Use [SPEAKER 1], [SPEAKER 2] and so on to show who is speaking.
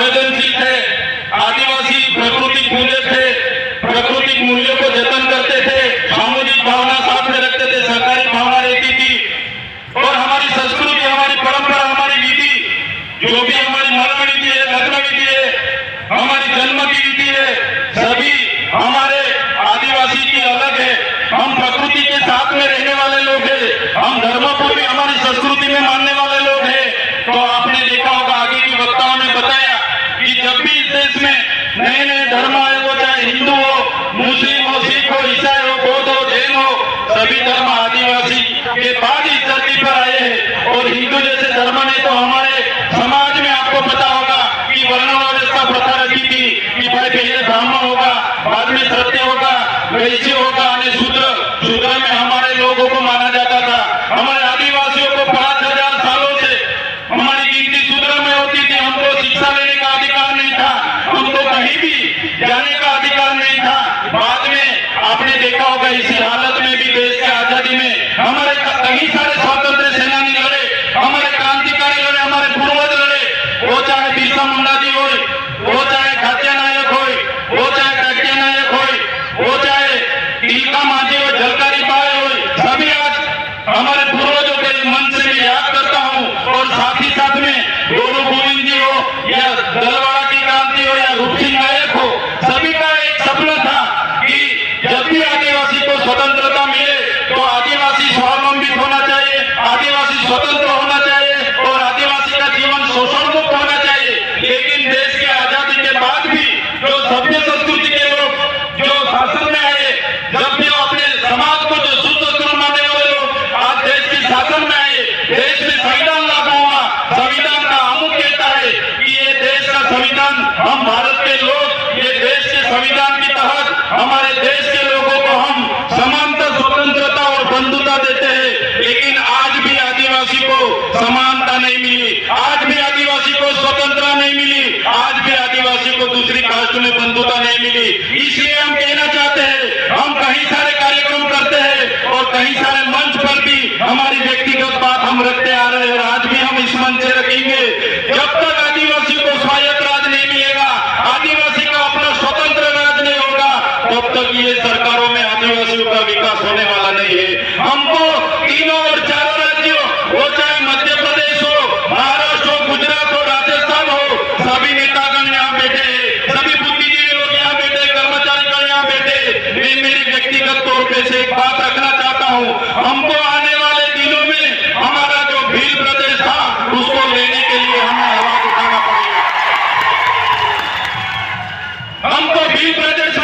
[SPEAKER 1] संवेदनशील थे, आदिवासी प्राकृतिक मूल्य थे, प्राकृतिक मूल्यों को जतन करते थे, सामूहिक भावना साथ में रखते थे, सहकारी भावना रहती थी। और हमारी संस्कृति, हमारी परंपरा, हमारी विधि, जो भी हमारी मरण विधि है, लग्न विधि है, हमारी जन्म की विधि है, सभी हमारे आदिवासी की अलग है। हम प्रकृति के साथ में रहने वाले लोग हैं, हम धर्मों को भी हमारी संस्कृति में मानने वाले लोग हैं। तो आपने देखा होगा, आगे की वक्ताओं ने बताया कि जब भी इस देश में नए नए धर्म आए, वो चाहे हिंदू हो, मुस्लिम हो, सिख हो, ईसाई हो, बौद्ध हो, जैन हो, सभी धर्म आदिवासी के बाद इस धरती पर आए हैं। और हिंदू जैसे धर्म ने तो हमारे समाज में आपको पता होगा कि वर्ण व्यवस्था प्रथा रखी थी कि भाई पहले ब्राह्मण होगा, बाद में क्षत्रिय होगा, वैश्य होगा, शूद्र में हमारे लोगों को माना जाता था। हमारे आदिवासियों को 5000 सालों से हमारी गिनती शूद्र में होती थी। हमको शिक्षा लेने का अधिकार नहीं था, हमको कहीं भी जाने का अधिकार नहीं था। बाद में आपने देखा होगा, इसी हालत में भी देश की आजादी में हमारे कई सारे स्वतंत्र सेनानी लड़े, हमारे क्रांतिकारी लड़े, हमारे पूर्वज लड़े। वो चाहे बिरसा मुंडा जी हो, वो चाहे खाद्य नायक हो, वो चाहे काट्या नायक हो, वो चाहे तिलका मांझी हो, झलकारी बाई हो, सभी आज हमारे पूर्वजों के मन से मैं याद करता हूँ। और साथ ही साथ में गुरु गोविंद जी हो, या दलवाड़ा की क्रांति हो, या रूप सिंह नायक हो, सभी का एक सपना था कि जब भी आदिवासी को स्वतंत्रता मिले तो आदिवासी स्वावलंबी होना चाहिए, आदिवासी स्वतंत्र होना चाहिए और आदिवासी का जीवन शोषण मुक्त होना चाहिए। लेकिन देश की आजादी के बाद भी जो सभ्य संस्कृति के लोग जो शासन में आए, जब भी अपने समाज को जो शुद्ध संस्कृत मानने वाले लोग आज देश के शासन में आए, देश में संविधान लागू हुआ। संविधान का आमुख कहता है कि ये देश का संविधान, हम भारत के लोग ये देश के संविधान के तहत हमारे देश के लोगों को हम समानता, स्वतंत्रता और बंधुता देते हैं। लेकिन आज भी आदिवासी को समानता नहीं मिली, आज भी आदिवासी को स्वतंत्रता नहीं मिली, आज भी आदिवासी को दूसरी कास्ट में बंधुता नहीं मिली। इसलिए हम कहना चाहते हैं, हम कई सारे कार्यक्रम करते हैं और कई सारे मंच पर भी हमारी व्यक्तिगत बात हम रखते आ रहे हैं। आज भी हम इस मंच से रखेंगे, जब तक आदिवासी को स्वायत्त राज नहीं मिलेगा, आदिवासी का अपना स्वतंत्र राज नहीं होगा, तब तक ये सरकारों में आदिवासियों का विकास होने वाला नहीं है। हमको तीनों और चारों राज्यों, वो चाहे मध्य प्रदेश हो, महाराष्ट्र हो, गुजरात हो, राजस्थान हो, सभी नेतागण यहाँ बैठे हैं, सभी बुद्धिजीवी लोग यहाँ बैठे, कर्मचारीगण यहाँ बैठे। मैं मेरी व्यक्तिगत तौर पे से एक बात रखना चाहता हूँ, हमको आने वाले दिनों में हमारा जो भील प्रदेश था उसको लेने के लिए हमें आवाज उठाना पड़ेगा। हमको भील प्रदेश